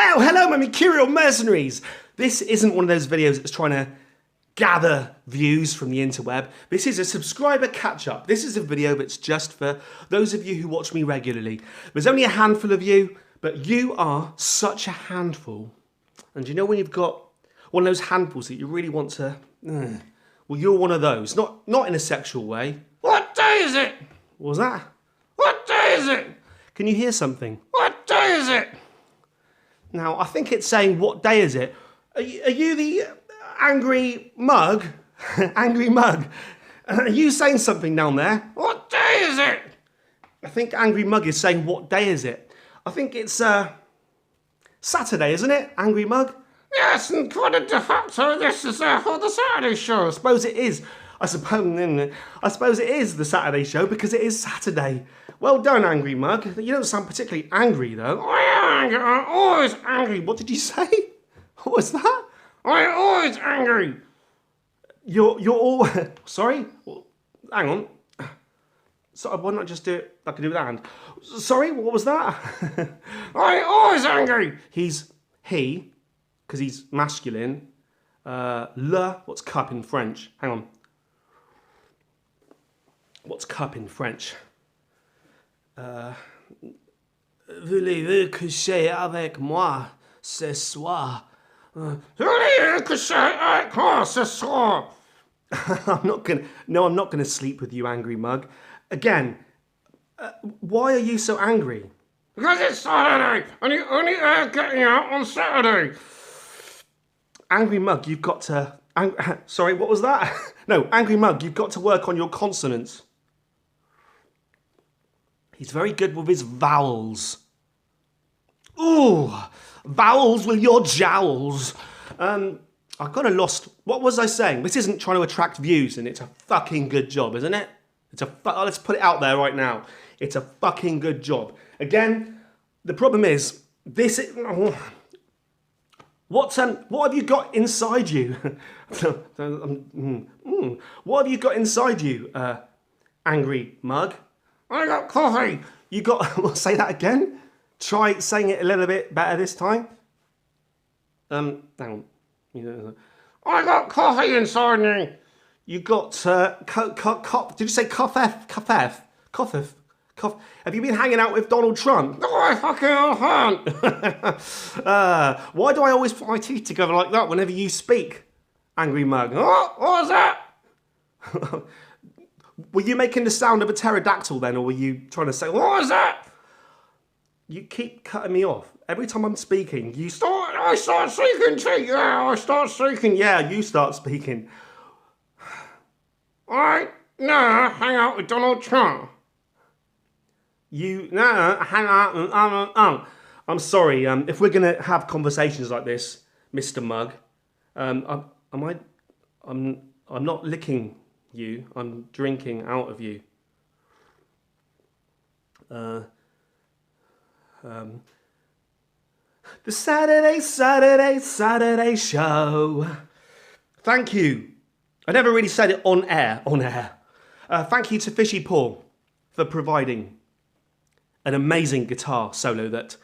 Well, hello my Mercurial mercenaries. This isn't one of those videos that's trying to gather views from the interweb. This is a subscriber catch-up. This is a video that's just for those of you who watch me regularly. There's only a handful of you, but you are such a handful. And you know when you've got one of those handfuls that you really want to... well, you're one of those. Not in a sexual way. What day is it? What was that? What day is it? Can you hear something? What day is it? Now, I think it's saying, what day is it? Are you the angry mug? Angry mug? Are you saying something down there? What day is it? I think Angry Mug is saying, what day is it? I think it's Saturday, isn't it? Angry Mug? Yes, and according de facto, this is for the Saturday show. I suppose it is. I suppose it is the Saturday show because it is Saturday. Well done, Angry Mug. You don't sound particularly angry, though. I am angry. I'm always angry. What did you say? What was that? I'm always angry. You're all... Sorry? Well, hang on. So why not just do it like I do with that hand? Sorry, what was that? I'm always angry. He, because he's masculine. What's cup in French? Hang on. What's cup in French? Voulez-vous coucher avec moi ce soir? Voulez-vous coucher avec moi ce soir? I'm not gonna sleep with you, Angry Mug. Again, why are you so angry? Because it's Saturday, and you only are getting out on Saturday. Angry Mug, you've got to... Sorry, what was that? No, Angry Mug, you've got to work on your consonants. He's very good with his vowels. Ooh, vowels with your jowls. I got lost. What was I saying? This isn't trying to attract views, and it's a fucking good job, isn't it? Let's put it out there right now. It's a fucking good job. Again, the problem is this. What have you got inside you? What have you got inside you, Angry Mug? I got coffee. You got... Well, say that again. Try saying it a little bit better this time. Hang on. I got coffee inside me. You got... Did you say coffee? Coffee? Have you been hanging out with Donald Trump? No, I fucking haven't. Why do I always put my teeth together like that whenever you speak, Angry Mug? What was that? Were you making the sound of a pterodactyl then, or were you trying to say... What was that? You keep cutting me off. Every time I'm speaking, you start... I start speaking too. Yeah, I start speaking. Yeah, you start speaking. I never hang out with Donald Trump. Hang out. I'm sorry. If we're gonna have conversations like this, Mr. Mug, I'm not licking you. I'm drinking out of you. The Saturday show. Thank you. I never really said it on air. Thank you to Fishy Paul for providing an amazing guitar solo that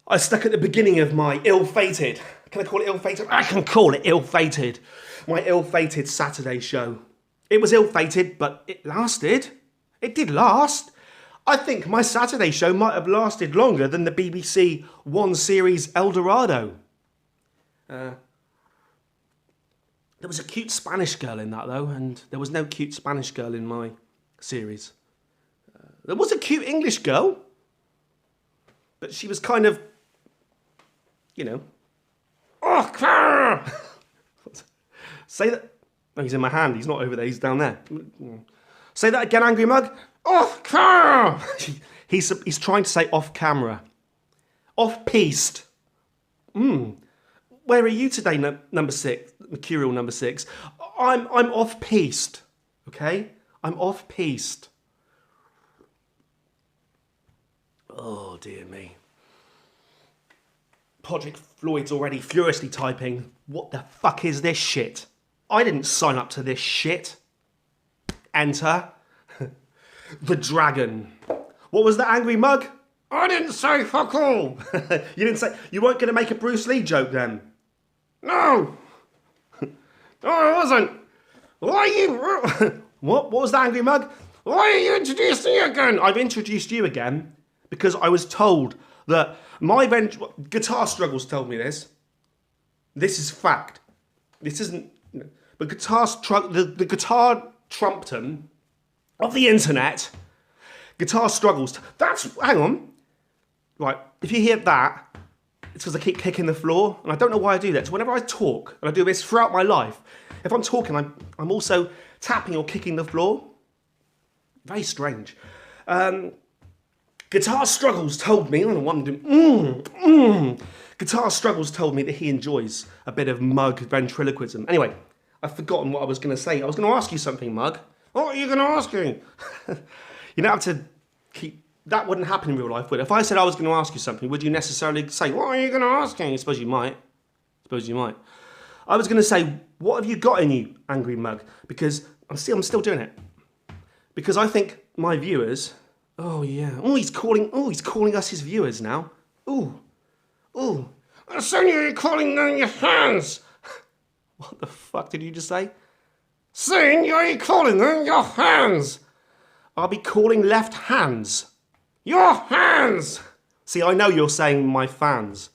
I stuck at the beginning of my ill-fated... Can I call it ill-fated? I can call it ill-fated. My ill-fated Saturday show. It was ill-fated, but it lasted. It did last. I think my Saturday show might have lasted longer than the BBC One series El Dorado. There was a cute Spanish girl in that, though, and there was no cute Spanish girl in my series. There was a cute English girl, but she was kind of, you know... Oh, Clara! Say that... No, he's in my hand. He's not over there. He's down there. Say that again, Angry Mug. Off camera! He's trying to say off camera. Off-piste. Where are you today, number 6? Mercurial number 6. I'm off-piste. Okay? I'm off-piste. Oh, dear me. Podrick Floyd's already furiously typing, what the fuck is this shit? I didn't sign up to this shit. Enter. The dragon. What was the Angry Mug? I didn't say fuck all. You didn't say... You weren't going to make a Bruce Lee joke then? No. No, I wasn't. Why are you... What? What was that, Angry Mug? Why are you introducing me again? I've introduced you again because I was told that my guitar struggles told me this. This is fact. This isn't... But the guitar trumpton of the internet, guitar struggles... Hang on. Right, if you hear that, it's because I keep kicking the floor, and I don't know why I do that. So whenever I talk, and I do this throughout my life, if I'm talking, I'm also tapping or kicking the floor. Very strange. Guitar Struggles told me, I don't know what I'm doing. Guitar Struggles told me that he enjoys a bit of Mug ventriloquism. Anyway, I've forgotten what I was going to say. I was going to ask you something, Mug. What are you going to ask me? You don't have to keep... That wouldn't happen in real life, would it? If I said I was going to ask you something, would you necessarily say, What are you going to ask me? I suppose you might. I was going to say, what have you got in you, Angry Mug? Because I'm still doing it. Because I think my viewers... Oh, yeah. He's calling us his viewers now. Ooh. Soon you're calling them your fans. What the fuck did you just say? Soon you're calling them your fans. I'll be calling left hands. Your hands! See, I know you're saying my fans.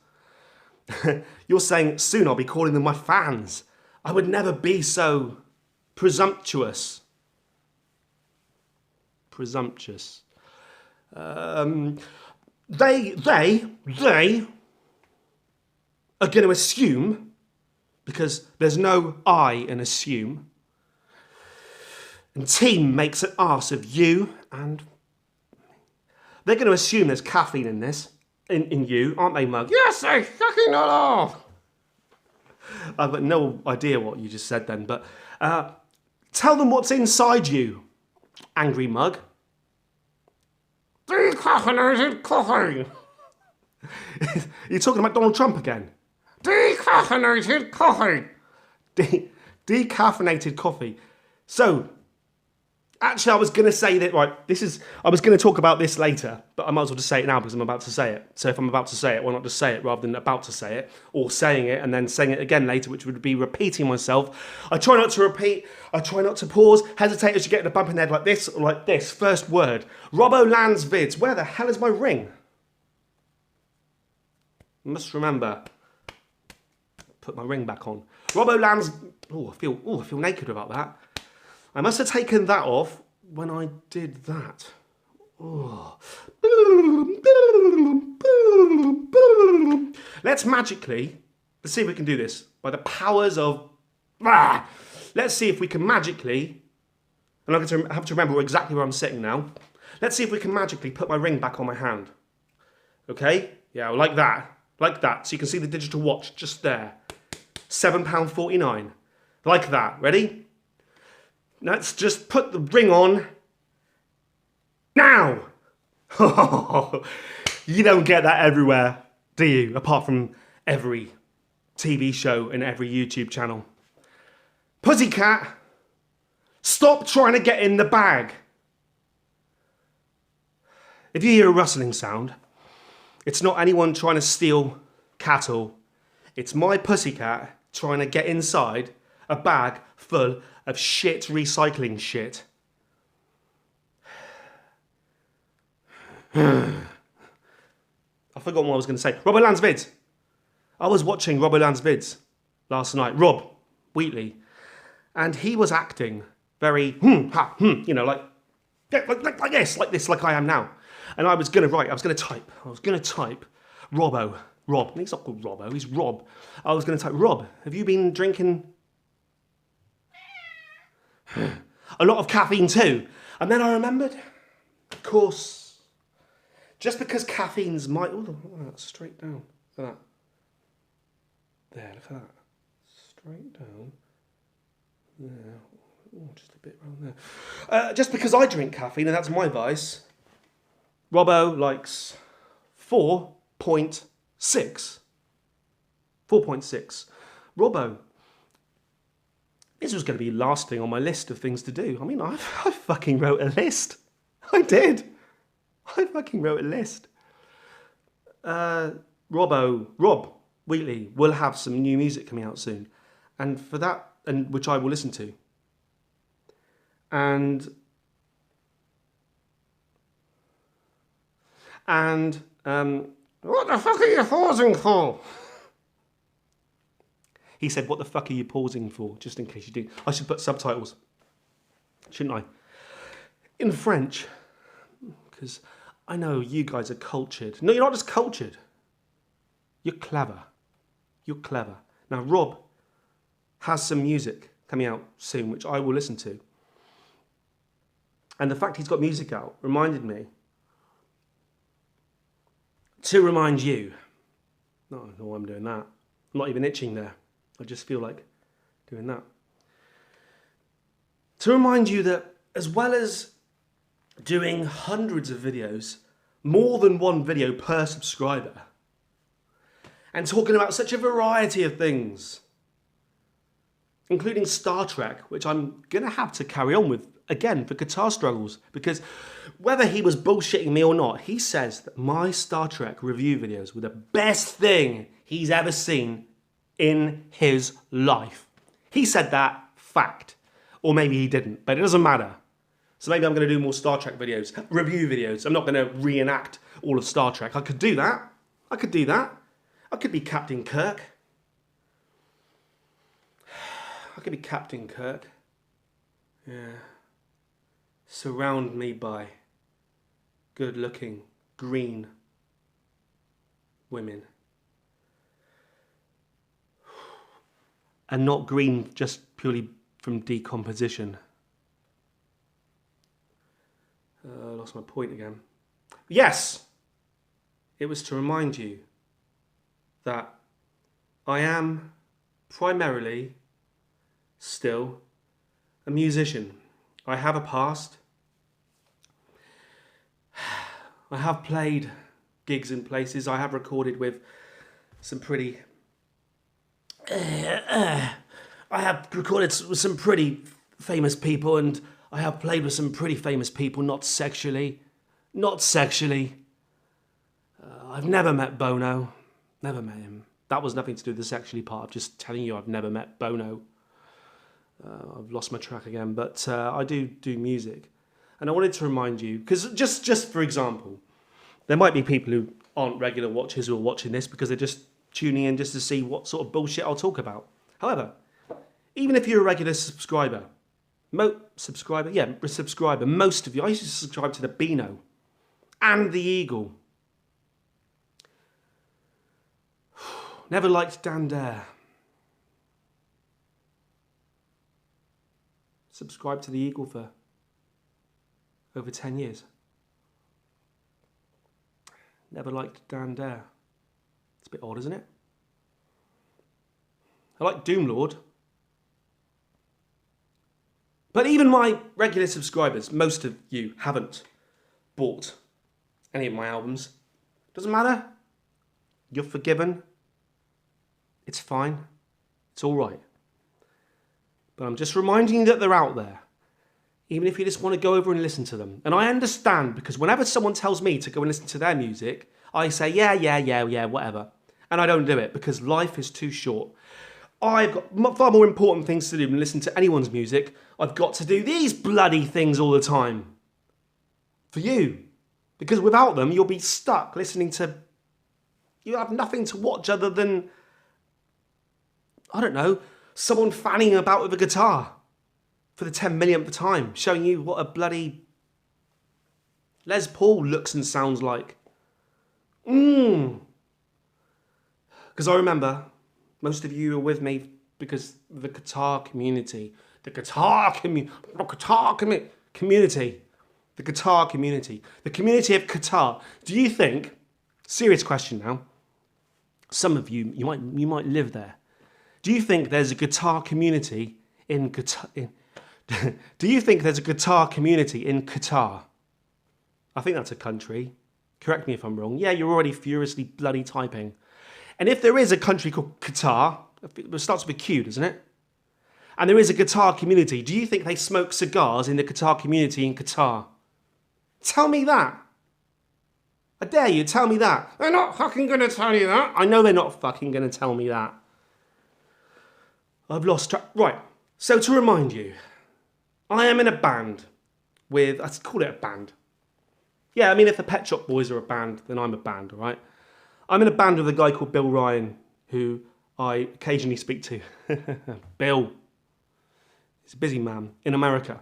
You're saying soon I'll be calling them my fans. I would never be so presumptuous. They are going to assume, because there's no I in assume, and team makes an arse of you, and they're going to assume there's caffeine in this, in you, aren't they, Mug? Yes, I fucking know. I've got no idea what you just said then, but tell them what's inside you, Angry Mug. Decaffeinated coffee. You're talking about Donald Trump again? Decaffeinated coffee. Decaffeinated coffee. So, actually, I was going to say that, right, I was going to talk about this later, but I might as well just say it now because I'm about to say it. So if I'm about to say it, why not just say it rather than about to say it, or saying it and then saying it again later, which would be repeating myself. I try not to repeat, I try not to pause, hesitate as you get in a bump in the head like this, or like this. First word, Robbo Lands Vids. Where the hell is my ring? I must remember. Put my ring back on. Robbo Lands... I feel naked about that. I must have taken that off when I did that. Oh. Let's see if we can do this. By the powers of... Let's see if we can magically... And I'm going to have to remember exactly where I'm sitting now. Let's see if we can magically put my ring back on my hand. Okay? Yeah, like that. Like that. So you can see the digital watch just there. £7.49. Like that. Ready? Let's just put the ring on now. You don't get that everywhere, do you? Apart from every TV show and every YouTube channel. Pussycat, stop trying to get in the bag. If you hear a rustling sound, it's not anyone trying to steal cattle. It's my pussycat trying to get inside a bag full of shit recycling shit. I've forgotten what I was going to say. Robbo Lands Vids. I was watching Robbo Lands Vids last night. Rob Wheatley. And he was acting very, you know, like this, like I am now. And I was going to type Robbo. Rob. He's not called Robbo, he's Rob. I was going to type, Rob, have you been drinking a lot of caffeine too? And then I remembered, of course, just because caffeine's look at that, straight down. Look at that. There, look at that. Straight down. There. Oh, just a bit around there. Just because I drink caffeine, and that's my vice, Robbo likes 4.6. 4.6. Robbo. This was going to be last thing on my list of things to do. I mean, I fucking wrote a list. I did. I fucking wrote a list. Rob Wheatley will have some new music coming out soon. And for that, and which I will listen to. And What the fuck are you pausing for? he said, what the fuck are you pausing for? Just in case you do. I should put subtitles, shouldn't I? In French. Because I know you guys are cultured. No, you're not just cultured. You're clever. You're clever. Now, Rob has some music coming out soon, which I will listen to. And the fact he's got music out reminded me to remind you. No, I don't know why I'm doing that. I'm not even itching there. I just feel like doing that. To remind you that as well as doing hundreds of videos, more than one video per subscriber, and talking about such a variety of things, including Star Trek, which I'm going to have to carry on with again for Guitar Struggles, because whether he was bullshitting me or not, he says that my Star Trek review videos were the best thing he's ever seen in his life. He said that, fact. Or maybe he didn't, but it doesn't matter. So maybe I'm going to do more Star Trek videos, review videos. I'm not going to reenact all of Star Trek. I could do that. I could do that. I could be Captain Kirk. I could be Captain Kirk. Yeah. Surround me by good-looking, green women. And not green just purely from decomposition. I lost my point again. Yes! It was to remind you that I am primarily still a musician. I have a past. I have played gigs in places. I have recorded with some pretty... I have recorded with some pretty famous people, and I have played with some pretty famous people, not sexually. Not sexually. I've never met Bono. Never met him. That was nothing to do with the sexually part. I'm just telling you I've never met Bono. I've lost my track again, but I do music. And I wanted to remind you, because just for example, there might be people who aren't regular watchers who are watching this because they're just tuning in just to see what sort of bullshit I'll talk about. However, even if you're a regular subscriber, subscriber, most of you, I used to subscribe to the Beano and the Eagle. Never liked Dan Dare. Subscribed to the Eagle for over 10 years. Never liked Dan Dare. It's a bit odd, isn't it? I like Doomlord. But even my regular subscribers, most of you haven't bought any of my albums. Doesn't matter. You're forgiven. It's fine. It's all right. But I'm just reminding you that they're out there. Even if you just want to go over and listen to them. And I understand, because whenever someone tells me to go and listen to their music, I say, yeah, whatever. And I don't do it because life is too short. I've got far more important things to do than listen to anyone's music. I've got to do these bloody things all the time. For you. Because without them, you'll be stuck listening to... You have nothing to watch other than... I don't know, someone fanning about with a guitar for the 10 millionth time, showing you what a bloody Les Paul looks and sounds like. Because I remember most of you are with me because the guitar community, the guitar community, the community of guitar. Do you think, serious question now, some of you, you might live there. Do you think there's a guitar community in Qatar? Do you think there's a guitar community in Qatar? I think that's a country. Correct me if I'm wrong. Yeah, you're already furiously bloody typing. And if there is a country called Qatar, it starts with a Q, doesn't it? And there is a guitar community. Do you think they smoke cigars in the guitar community in Qatar? Tell me that. I dare you, tell me that. They're not fucking gonna tell you that. I know they're not fucking going to tell me that. I've lost track. Right, so to remind you, I am in a band with, let's call it a band. Yeah, I mean, if the Pet Shop Boys are a band, then I'm a band, all right? I'm in a band with a guy called Bill Ryan, who I occasionally speak to. Bill. He's a busy man in America.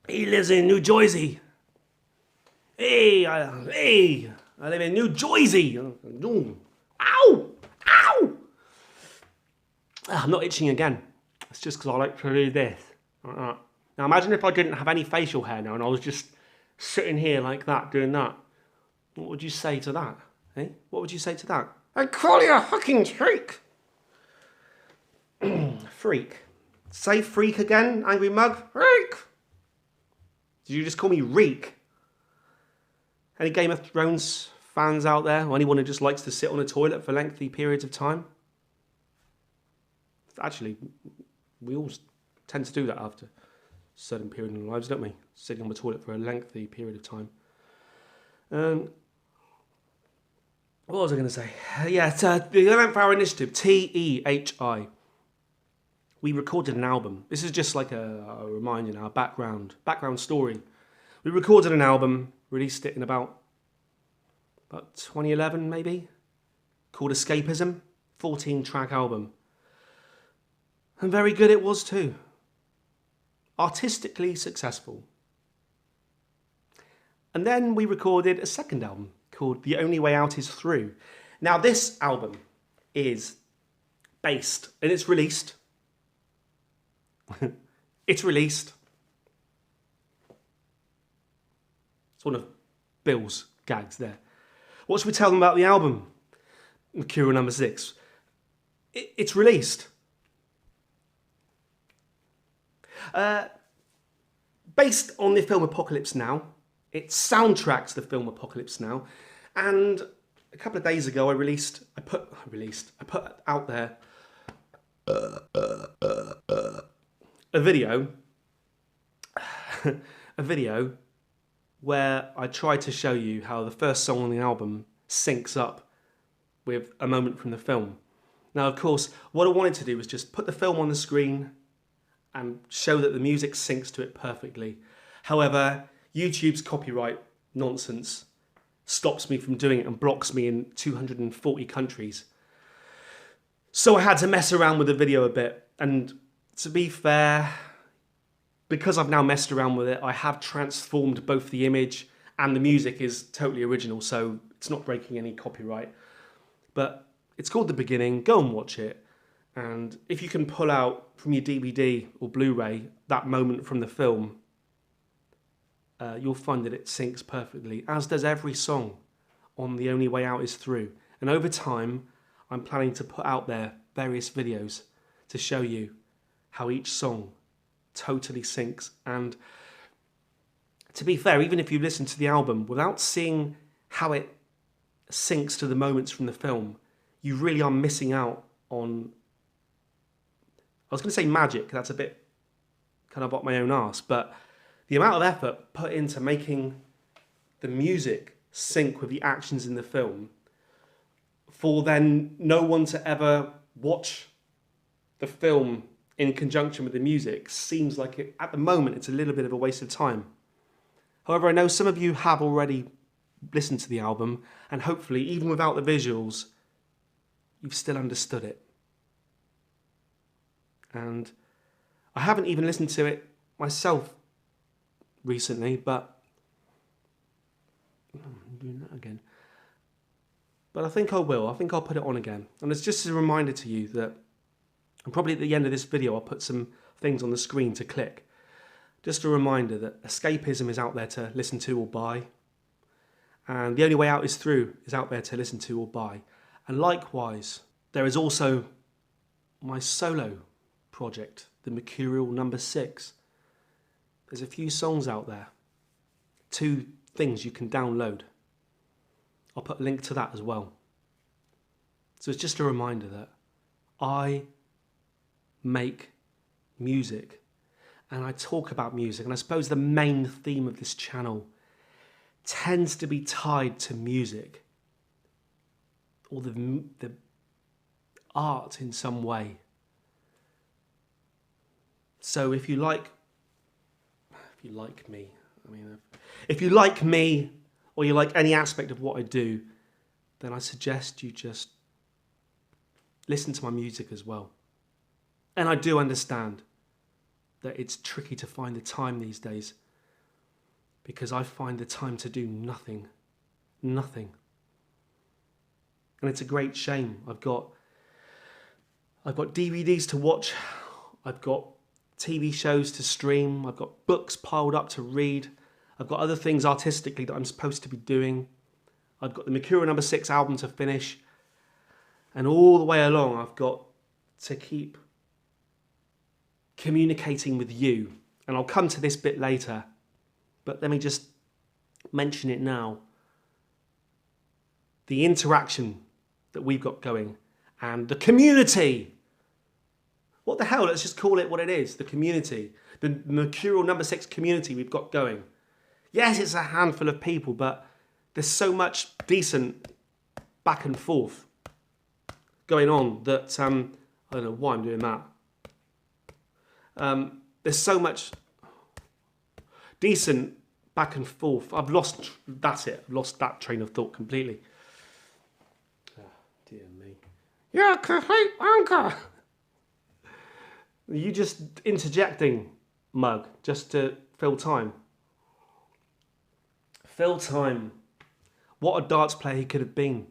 He lives in New Jersey. Hey, I live in New Jersey. Ow! Ow! I'm not itching again. It's just because I like to do this. Now imagine if I didn't have any facial hair now and I was just sitting here like that, doing that. What would you say to that? Eh? What would you say to that? I'd call you a fucking freak. Freak. Say freak again, angry mug. Freak. Did you just call me reek? Any Game of Thrones fans out there? Or anyone who just likes to sit on a toilet for lengthy periods of time? Actually, we all tend to do that after a certain period in our lives, don't we? Sitting on the toilet for a lengthy period of time. What was I going to say? Yeah, it's, the 11th Hour Initiative, TEHI. We recorded an album. This is just like a reminder now, background story. We recorded an album, released it in about 2011 maybe, called Escapism, 14-track album. And very good it was too. Artistically successful. And then we recorded a second album called The Only Way Out Is Through. Now this album is based, and it's released. It's released. It's one of Bill's gags there. What should we tell them about the album? Mercurial number 6. It's released. Based on the film Apocalypse Now. It's soundtracked to the film Apocalypse Now. And a couple of days ago I put out there a video where I tried to show you how the first song on the album syncs up with a moment from the film. Now, of course, what I wanted to do was just put the film on the screen and show that the music syncs to it perfectly. However, YouTube's copyright nonsense stops me from doing it and blocks me in 240 countries. So I had to mess around with the video a bit, and to be fair, because I've now messed around with it, I have transformed both the image and the music is totally original, so it's not breaking any copyright. But it's called The Beginning. Go and watch it. And if you can pull out from your DVD or Blu-ray that moment from the film, you'll find that it syncs perfectly, as does every song on The Only Way Out Is Through. And over time, I'm planning to put out there various videos to show you how each song totally syncs. And to be fair, even if you listen to the album without seeing how it syncs to the moments from the film, you really are missing out on, I was going to say magic, that's a bit kind of up my own arse, but the amount of effort put into making the music sync with the actions in the film, for then no one to ever watch the film in conjunction with the music, seems like it, at the moment it's a little bit of a waste of time. However, I know some of you have already listened to the album, and hopefully, even without the visuals, you've still understood it. And I haven't even listened to it myself recently, but I'm doing that again. But I think I will. I think I'll put it on again. And it's just a reminder to you that, and probably at the end of this video, I'll put some things on the screen to click. Just a reminder that Escapism is out there to listen to or buy. And The Only Way Out Is Through is out there to listen to or buy. And likewise, there is also my solo project, the Mercurial number 6. There's a few songs out there. 2 things you can download. I'll put a link to that as well. So it's just a reminder that I make music and I talk about music. And I suppose the main theme of this channel tends to be tied to music or the art in some way. So if you like me, if you like me or you like any aspect of what I do, then I suggest you just listen to my music as well. And I do understand that it's tricky to find the time these days, because I find the time to do nothing. And it's a great shame. I've got DVDs to watch, I've got TV shows to stream, I've got books piled up to read, I've got other things artistically that I'm supposed to be doing, I've got the Mercurial No. 6 album to finish, and all the way along I've got to keep communicating with you. And I'll come to this bit later, but let me just mention it now. The interaction that we've got going and the community. What the hell, let's just call it what it is, the community. The Mercurial No. 6 community we've got going. Yes, it's a handful of people, but there's so much decent back and forth going on that, I don't know why I'm doing that. There's so much decent back and forth. I've lost that train of thought completely. Oh, dear me. You're a complete wanker. You just interjecting, mug, just to fill time. Fill time. What a darts player he could have been.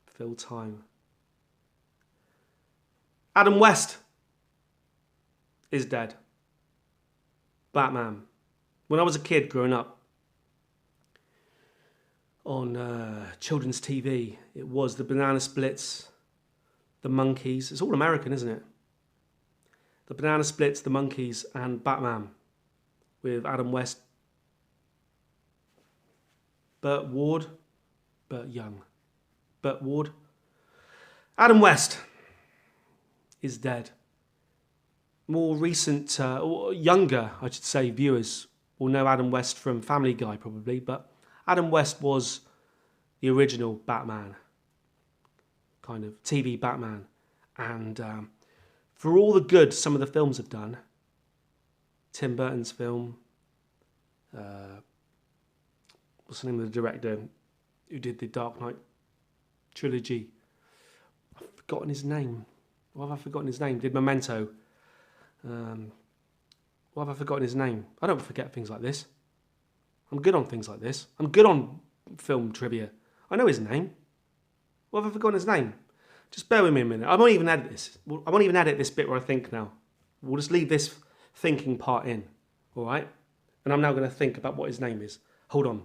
Fill time. Adam West is dead. Batman. When I was a kid growing up on children's TV, it was the Banana Splits, the Monkeys. It's all American, isn't it? The Banana Splits, the Monkeys, and Batman with Adam West, Burt Ward, Adam West is dead. More recent, or younger, I should say, viewers will know Adam West from Family Guy probably, but Adam West was the original Batman, kind of TV Batman. And for all the good some of the films have done, Tim Burton's film, what's the name of the director who did the Dark Knight trilogy? I've forgotten his name. Why have I forgotten his name? Did Memento. Why have I forgotten his name? I don't forget things like this. I'm good on things like this. I'm good on film trivia. I know his name. Why have I forgotten his name? Just bear with me a minute. I won't even edit this. I won't even edit this bit where I think now. We'll just leave this thinking part in. All right? And I'm now going to think about what his name is. Hold on.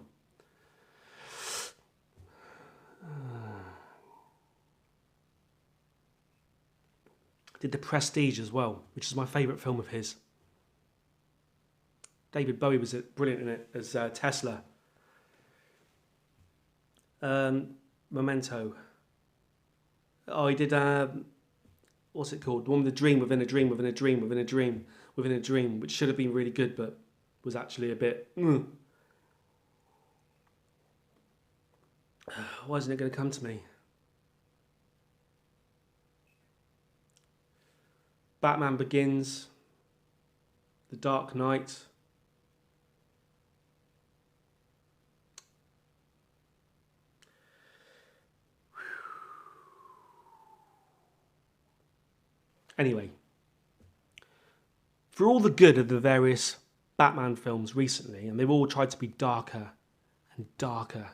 Did The Prestige as well, which is my favourite film of his. David Bowie was brilliant in it as Tesla. Memento. Oh, he did, what's it called? The one with the dream within a dream within a dream within a dream within a dream, which should have been really good, but was actually a bit... Why isn't it going to come to me? Batman Begins, The Dark Knight. Anyway, for all the good of the various Batman films recently, and they've all tried to be darker and darker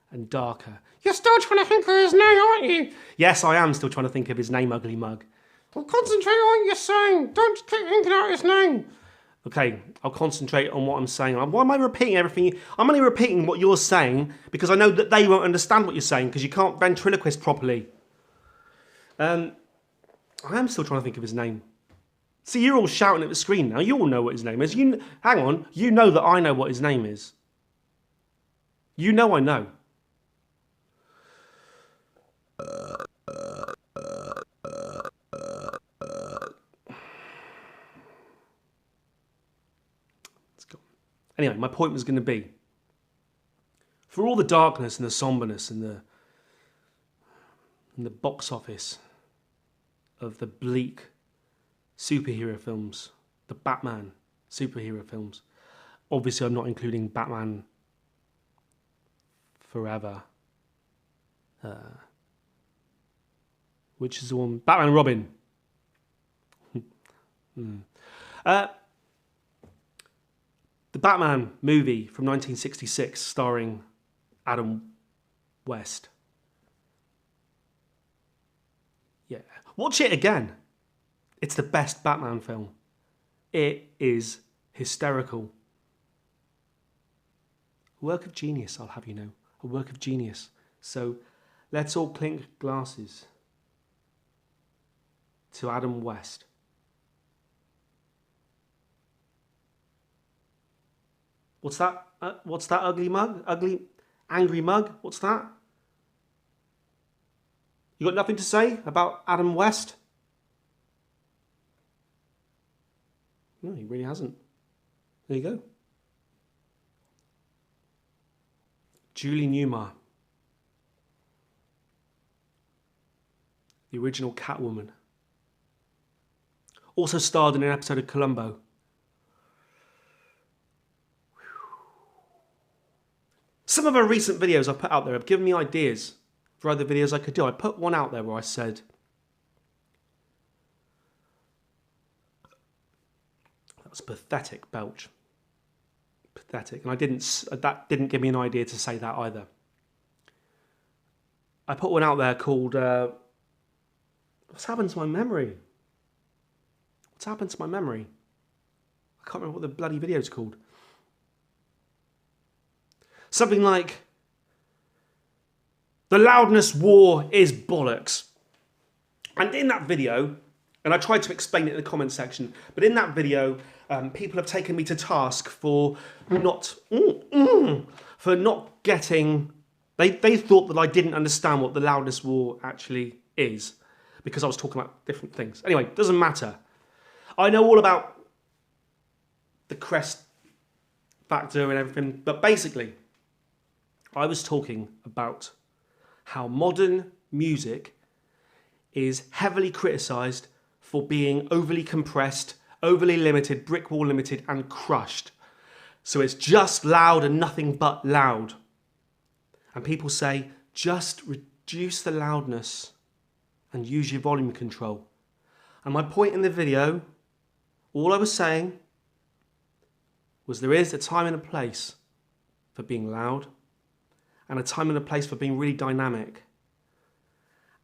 and darker. You're still trying to think of his name, aren't you? Yes, I am still trying to think of his name, ugly mug. Well, concentrate on what you're saying. Don't keep thinking out his name. Okay, I'll concentrate on what I'm saying. Why am I repeating everything? I'm only repeating what you're saying because I know that they won't understand what you're saying because you can't ventriloquist properly. I am still trying to think of his name. See, you're all shouting at the screen now. You all know what his name is. Hang on. You know that I know what his name is. You know I know. Anyway, my point was going to be, for all the darkness and the somberness and the box office of the bleak superhero films, the Batman superhero films, obviously I'm not including Batman Forever, which is the one, Batman and Robin. The Batman movie from 1966 starring Adam West. Yeah. Watch it again. It's the best Batman film. It is hysterical. A work of genius, I'll have you know. A work of genius. So let's all clink glasses to Adam West. What's that? What's that ugly mug? Ugly, angry mug? What's that? You got nothing to say about Adam West? No, he really hasn't. There you go. Julie Newmar. The original Catwoman. Also starred in an episode of Columbo. Some of our recent videos I've put out there have given me ideas for other videos I could do. I put one out there where I said, that was pathetic, belch. Pathetic. And that didn't give me an idea to say that either. I put one out there called, what's happened to my memory? What's happened to my memory? I can't remember what the bloody video's called. Something like, the loudness war is bollocks. And in that video, and I tried to explain it in the comment section, but in that video, people have taken me to task for not getting, they thought that I didn't understand what the loudness war actually is, because I was talking about different things. Anyway, doesn't matter. I know all about the crest factor and everything, but basically, I was talking about how modern music is heavily criticised for being overly compressed, overly limited, brick wall limited, and crushed. So it's just loud and nothing but loud. And people say, just reduce the loudness and use your volume control. And my point in the video, all I was saying was there is a time and a place for being loud, and a time and a place for being really dynamic.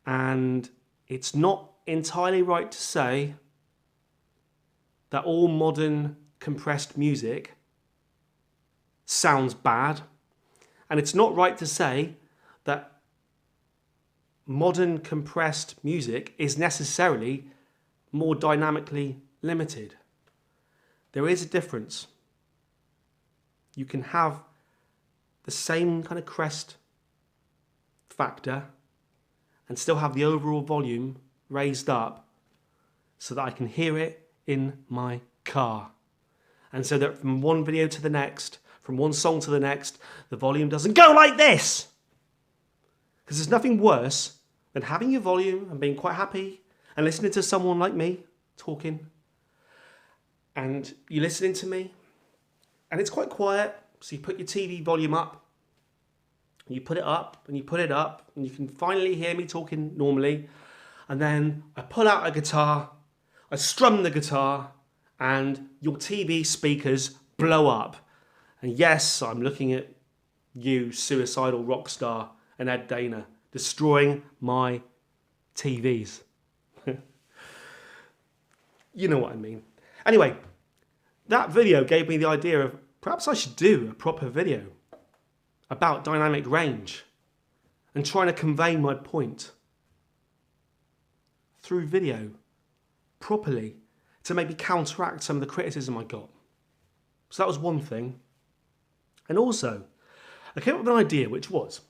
And it's not entirely right to say that all modern compressed music sounds bad. And it's not right to say that modern compressed music is necessarily more dynamically limited. There is a difference. You can have the same kind of crest factor and still have the overall volume raised up so that I can hear it in my car. And so that from one video to the next, from one song to the next, the volume doesn't go like this. Because there's nothing worse than having your volume and being quite happy and listening to someone like me talking. And you're listening to me and it's quite quiet. So you put your TV volume up, and you put it up, and you put it up, and you can finally hear me talking normally. And then I pull out a guitar, I strum the guitar, and your TV speakers blow up. And yes, I'm looking at you, suicidal rock star, and Ed Dana, destroying my TVs. You know what I mean. Anyway, that video gave me the idea of perhaps I should do a proper video about dynamic range and trying to convey my point through video properly to maybe counteract some of the criticism I got. So that was one thing. And also, I came up with an idea which was,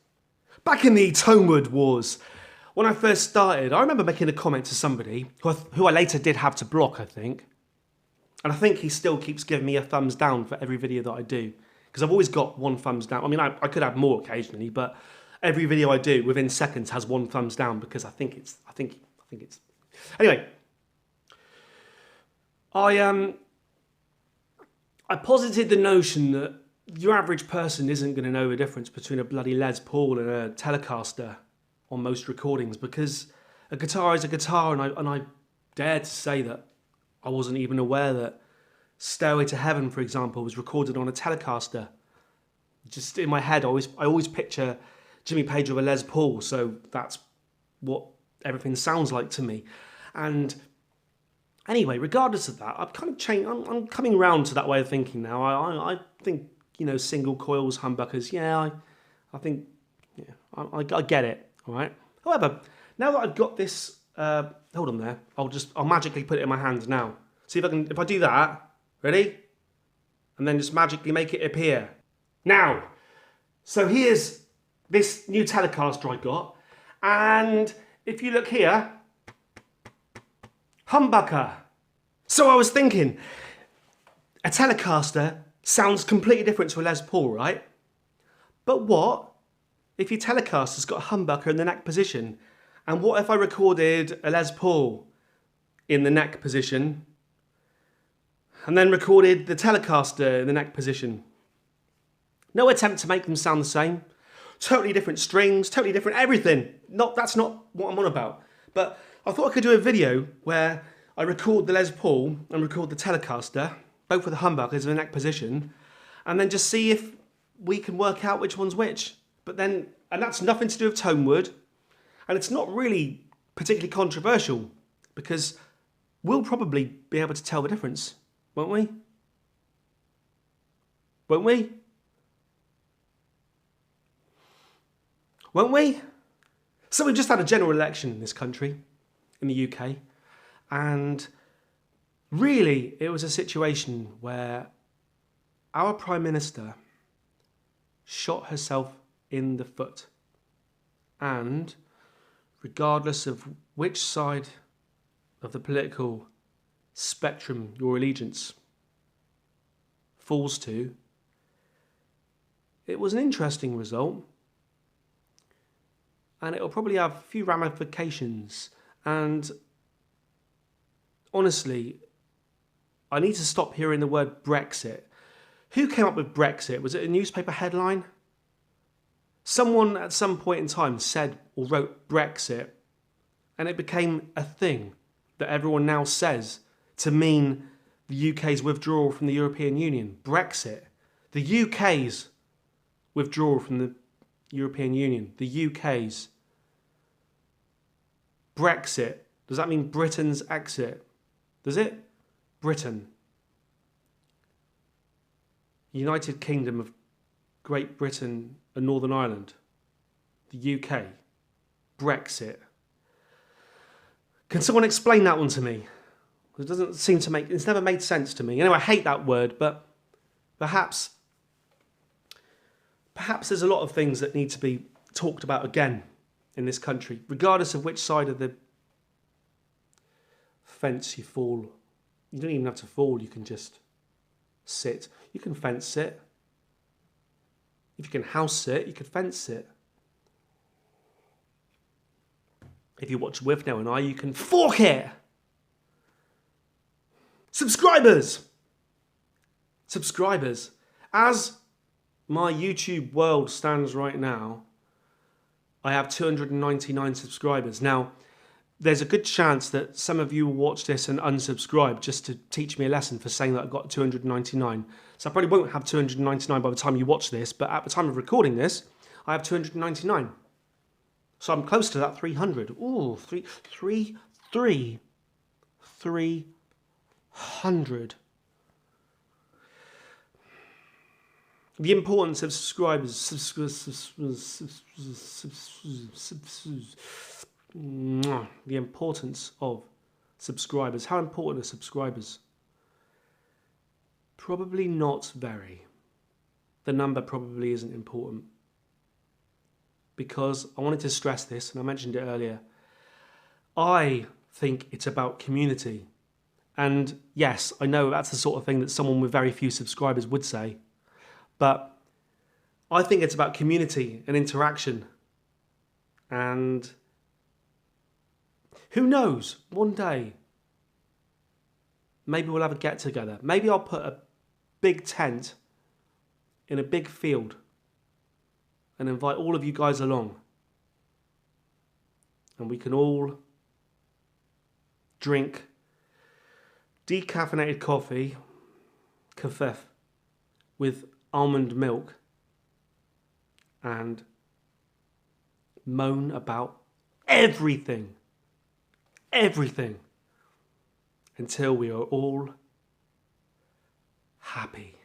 back in the Tonewood Wars, when I first started, I remember making a comment to somebody who I later did have to block, I think. And I think he still keeps giving me a thumbs down for every video that I do. because I've always got one thumbs down. I mean, I could have more occasionally, but every video I do within seconds has one thumbs down because I think it's. Anyway, I posited the notion that your average person isn't going to know the difference between a bloody Les Paul and a Telecaster on most recordings, because a guitar is a guitar, and I dare to say that I wasn't even aware that Stairway to Heaven, for example, was recorded on a Telecaster. Just in my head, I always picture Jimmy Page with a Les Paul, so that's what everything sounds like to me. And anyway, regardless of that, I've kind of changed. I'm coming round to that way of thinking now. I think, you know, single coils, humbuckers. Yeah, I think, yeah, I get it. All right. However, now that I've got this, hold on there. I'll magically put it in my hand now. See if I do that. Ready? And then just magically make it appear. Now, so here's this new Telecaster I got, and if you look here, humbucker. So I was thinking, a Telecaster sounds completely different to a Les Paul, right? But what if your Telecaster's got a humbucker in the neck position? And what if I recorded a Les Paul in the neck position and then recorded the Telecaster in the neck position? No attempt to make them sound the same. Totally different strings, totally different everything. That's not what I'm on about. But I thought I could do a video where I record the Les Paul and record the Telecaster, both with the humbuckers in the neck position, and then just see if we can work out which one's which. And that's nothing to do with tone wood, and it's not really particularly controversial, because we'll probably be able to tell the difference, won't we? Won't we? Won't we? So we've just had a general election in this country, in the UK, and really it was a situation where our Prime Minister shot herself in the foot. And regardless of which side of the political spectrum your allegiance falls to, it was an interesting result. And it'll probably have a few ramifications. And honestly, I need to stop hearing the word Brexit. Who came up with Brexit? Was it a newspaper headline? Someone at some point in time said or wrote Brexit, and it became a thing that everyone now says to mean the UK's withdrawal from the European Union. Brexit. The UK's withdrawal from the European Union. The UK's. Brexit. Does that mean Britain's exit? Does it? Britain. United Kingdom of Great Britain and Northern Ireland. The UK. Brexit. Can someone explain that one to me? It doesn't seem to make... It's never made sense to me. Anyway, I hate that word, but perhaps there's a lot of things that need to be talked about again in this country, regardless of which side of the fence you fall. You don't even have to fall, you can just sit. You can fence sit. If you can house sit, you can fence sit. If you watch with Now and I, you can fork it. Subscribers. As my YouTube world stands right now, I have 299 subscribers. Now, there's a good chance that some of you will watch this and unsubscribe just to teach me a lesson for saying that I've got 299. So I probably won't have 299 by the time you watch this, but at the time of recording this, I have 299. So I'm close to that 300. Ooh, 300. The importance of subscribers. The importance of subscribers. How important are subscribers? Probably not very. The number probably isn't important. Because I wanted to stress this, and I mentioned it earlier. I think it's about community. And yes, I know that's the sort of thing that someone with very few subscribers would say. But I think it's about community and interaction. And who knows, one day, maybe we'll have a get together. Maybe I'll put a big tent in a big field and invite all of you guys along. And we can all drink decaffeinated coffee, kafef, with almond milk and moan about everything, until we are all happy.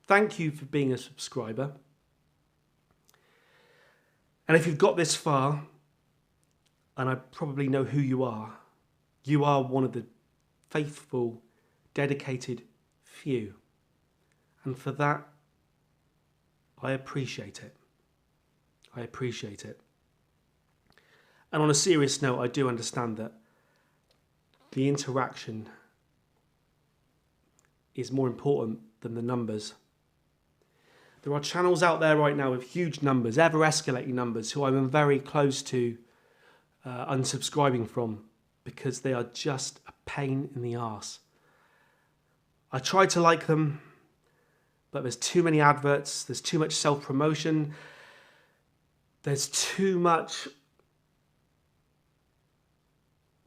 Thank you for being a subscriber. And if you've got this far, and I probably know who you are one of the faithful, dedicated few. And for that, I appreciate it. I appreciate it. And on a serious note, I do understand that the interaction is more important than the numbers. There are channels out there right now with huge numbers, ever escalating numbers, who I'm very close to unsubscribing from because they are just a pain in the arse. I try to like them, but there's too many adverts, there's too much self-promotion, there's too much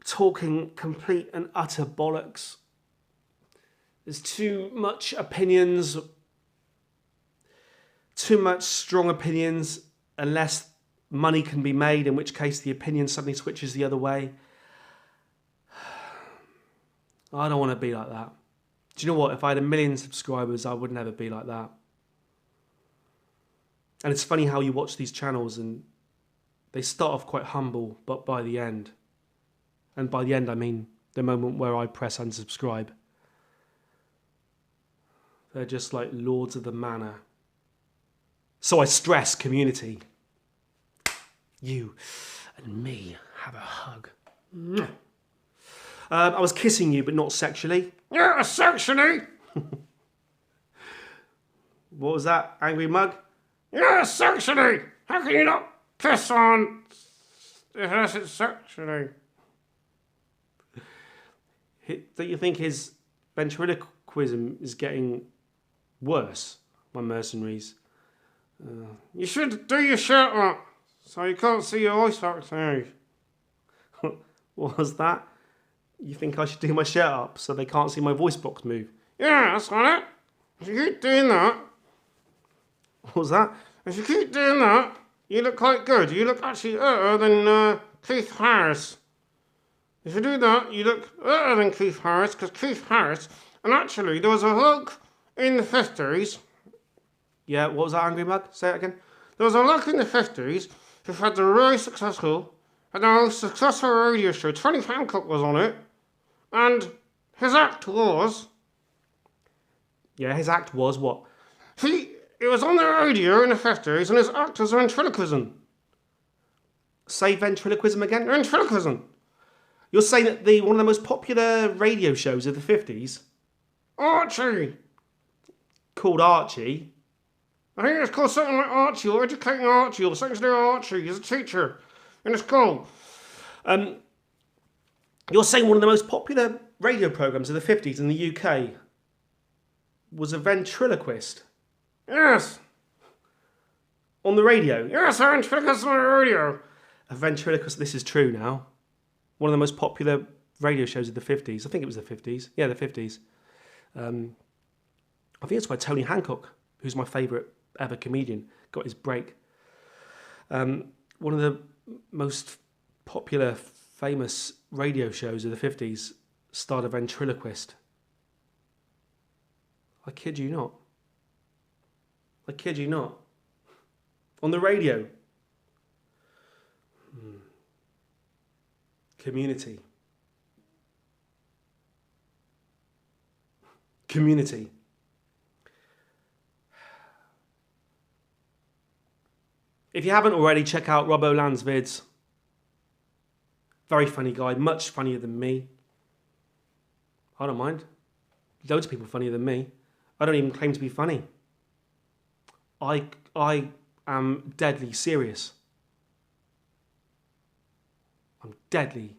talking complete and utter bollocks. There's too much opinions, too much strong opinions, unless money can be made, in which case the opinion suddenly switches the other way. I don't want to be like that. Do you know what? If I had 1 million subscribers, I would never be like that. And it's funny how you watch these channels and they start off quite humble, but by the end, and by the end I mean the moment where I press unsubscribe, they're just like lords of the manor. So I stress community. You and me have a hug. I was kissing you, but not sexually. Yeah, sexually. What was that, angry mug? Yeah, sexually. How can you not piss on unless it's sexually? Don't you think his ventriloquism is getting worse, my mercenaries? You should do your shirt up so you can't see your voice box move. What was that? You think I should do my shirt up so they can't see my voice box move? Yeah, that's right. If you keep doing that, What was that? if you keep doing that, you look quite good. You look actually better than Keith Harris. If you do that, you look better than Keith Harris, because Keith Harris, and actually there was a bloke in the 50s. Yeah, what was that, angry mug? Say it again. There was a bloke in the 50s who had the most successful radio show. Tony Hancock was on it, and his act was... Yeah, his act was what? It was on the radio in the 50s, and his act was ventriloquism. Say ventriloquism again? Ventriloquism. You're saying that one of the most popular radio shows of the 50s, Archie. called Archie. I think it's called something like Archie, or Educating Archie, or something to do with Archie. He's a teacher in a school. You're saying one of the most popular radio programmes of the 50s in the UK was a ventriloquist Yes. on the radio? Yes, a ventriloquist on the radio. A ventriloquist, this is true now. One of the most popular radio shows of the 50s. I think it was the 50s. Yeah, the 50s. I think it's where Tony Hancock, who's my favourite ever comedian, got his break. One of the most popular, famous radio shows of the 50s starred a ventriloquist. I kid you not. I kid you not. On the radio. Community. Community. If you haven't already, check out Rob Oland's vids. Very funny guy, much funnier than me. I don't mind. Loads of people funnier than me. I don't even claim to be funny. I am deadly serious. I'm deadly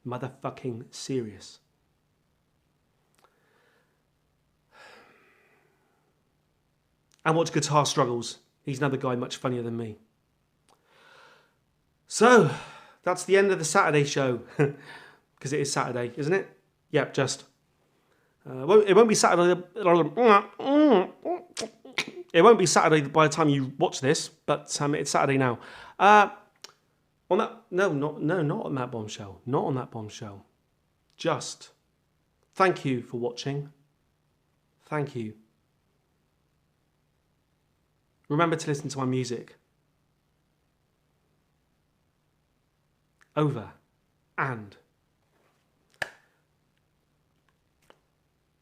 motherfucking serious. And watch Guitar Struggles. He's another guy much funnier than me. So, that's the end of the Saturday show. Because it is Saturday, isn't it? Yep, just. It won't be Saturday. It won't be Saturday by the time you watch this, but it's Saturday now. On that, not on that bombshell. Not on that bombshell. Just thank you for watching. Thank you. Remember to listen to my music. Over and